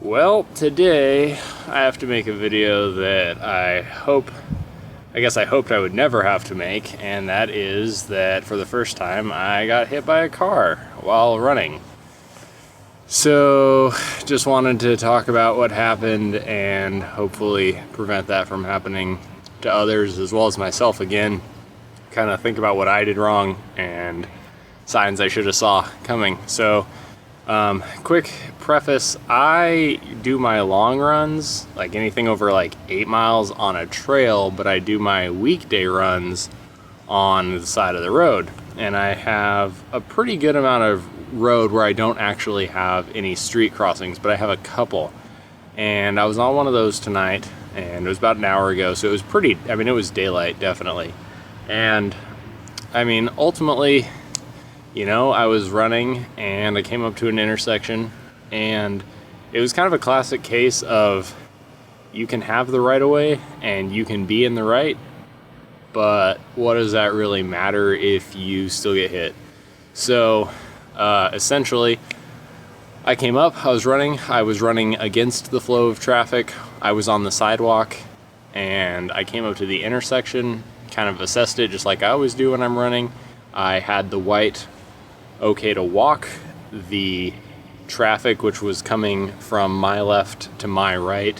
Well, today I have to make a video that I guess I hoped I would never have to make, and that is that for the first time I got hit by a car while running. So, just wanted to talk about what happened and hopefully prevent that from happening to others as well as myself again. Kind of think about what I did wrong and signs I should have saw coming. So, quick preface, I do my long runs, like anything over like 8 miles on a trail, but I do my weekday runs on the side of the road. And I have a pretty good amount of road where I don't actually have any street crossings, but I have a couple. And I was on one of those tonight, and it was about an hour ago, so it was it was daylight, definitely. And, ultimately, I was running and I came up to an intersection, and it was kind of a classic case of you can have the right of way and you can be in the right, but what does that really matter if you still get hit? So essentially, I came up, I was running against the flow of traffic. I was on the sidewalk and I came up to the intersection, kind of assessed it just like I always do when I'm running. I had the white okay to walk. The traffic, which was coming from my left to my right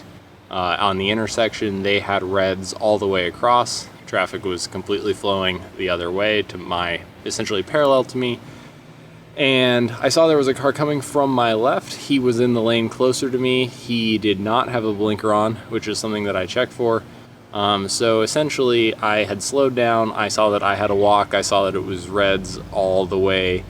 on the intersection, they had reds all the way across. Traffic was completely flowing the other way to essentially parallel to me. And I saw there was a car coming from my left. He was in the lane closer to me. He did not have a blinker on, which is something that I check for. So essentially I had slowed down. I saw that I had to walk. I saw that it was reds all the way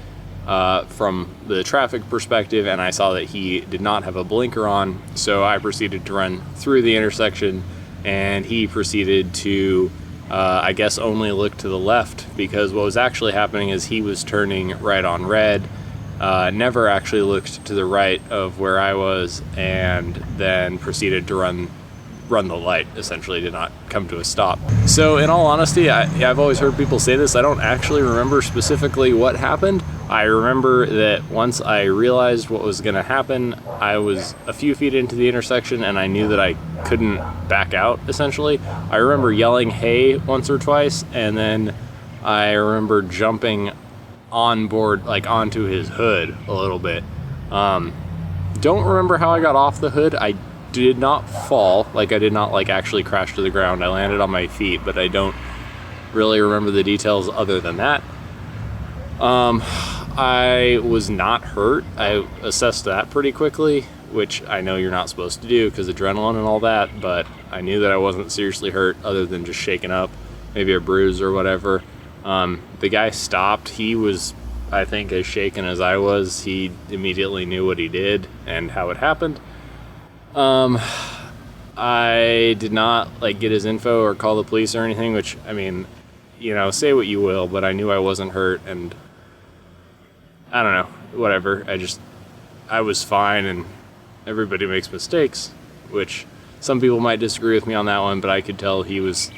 from the traffic perspective, and I saw that he did not have a blinker on. So I proceeded to run through the intersection, and he proceeded to only look to the left, because what was actually happening is he was turning right on red, never actually looked to the right of where I was, and then proceeded to run the light, essentially did not come to a stop. So in all honesty, I've always heard people say this. I don't actually remember specifically what happened. I remember that once I realized what was going to happen, I was a few feet into the intersection and I knew that I couldn't back out, essentially. I remember yelling hey once or twice, and then I remember jumping on board, like onto his hood a little bit. Don't remember how I got off the hood. I did not fall, I did not actually crash to the ground. I landed on my feet, but I don't really remember the details other than that. I was not hurt. I assessed that pretty quickly, which I know you're not supposed to do because adrenaline and all that, but I knew that I wasn't seriously hurt other than just shaken up, maybe a bruise or whatever. The guy stopped. He was, I think, as shaken as I was. He immediately knew what he did and how it happened. I did not get his info or call the police or anything, which, say what you will, but I knew I wasn't hurt, and I don't know, whatever. I was fine, and everybody makes mistakes, which some people might disagree with me on that one, but I could tell he was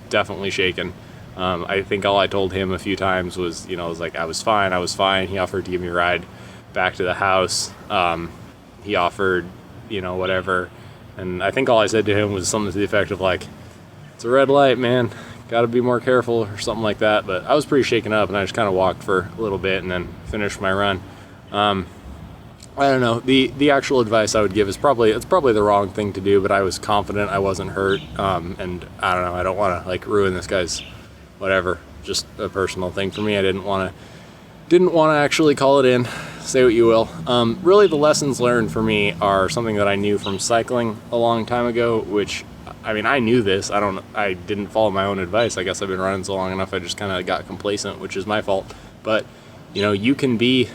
definitely shaken. I think all I told him a few times was, I was fine. He offered to give me a ride back to the house. He offered, whatever. And I think all I said to him was something to the effect of it's a red light, man. Gotta be more careful or something like that. But I was pretty shaken up, and I just kind of walked for a little bit and then finished my run. I don't know. The actual advice I would give is probably the wrong thing to do, but I was confident I wasn't hurt. And I don't know. I don't want to ruin this guy's whatever. Just a personal thing for me. I didn't want to actually call it in. Say what you will. Really, the lessons learned for me are something that I knew from cycling a long time ago, which, I knew this. I didn't follow my own advice. I guess I've been running so long enough, I just kind of got complacent, which is my fault. But, you can be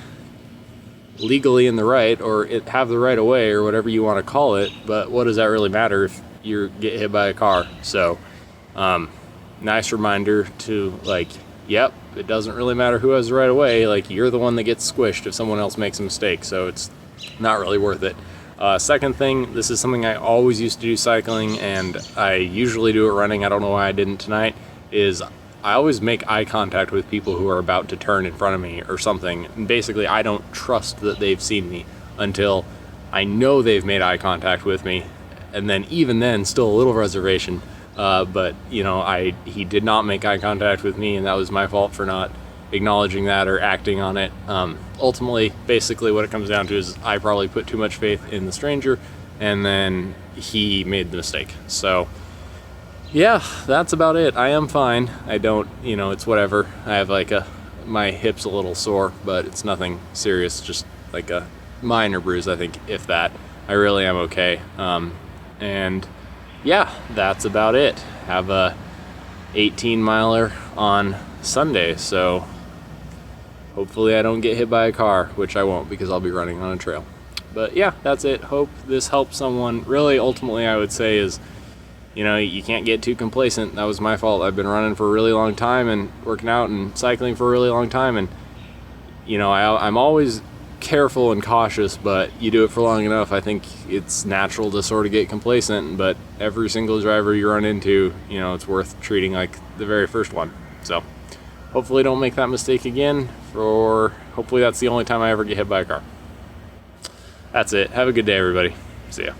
legally in the right or have the right of way or whatever you want to call it, but what does that really matter if you get hit by a car? So, nice reminder to, yep, it doesn't really matter who has the right of way. You're the one that gets squished if someone else makes a mistake, so it's not really worth it. Second thing, this is something I always used to do cycling, and I usually do it running. I don't know why I didn't tonight, is I always make eye contact with people who are about to turn in front of me or something. And basically, I don't trust that they've seen me until I know they've made eye contact with me, and then even then, still a little reservation. But you know, he did not make eye contact with me, and that was my fault for not acknowledging that or acting on it. Ultimately, basically what it comes down to is I probably put too much faith in the stranger, and then he made the mistake. So yeah, that's about it. I am fine. I don't, you know, it's whatever. I have like my hip's a little sore, but it's nothing serious, just like a minor bruise, I think, if that. I really am okay. And yeah, that's about it. Have a 18-miler on Sunday, so hopefully I don't get hit by a car, which I won't because I'll be running on a trail. But yeah, that's it. Hope this helps someone. Really, ultimately, I would say is, you know, you can't get too complacent. That was my fault. I've been running for a really long time and working out and cycling for a really long time, and you know, I'm always careful and cautious, but you do it for long enough, I think it's natural to sort of get complacent. But every single driver you run into, you know, it's worth treating like the very first one. So hopefully don't make that mistake again, or hopefully that's the only time I ever get hit by a car. That's it. Have a good day, everybody. See ya.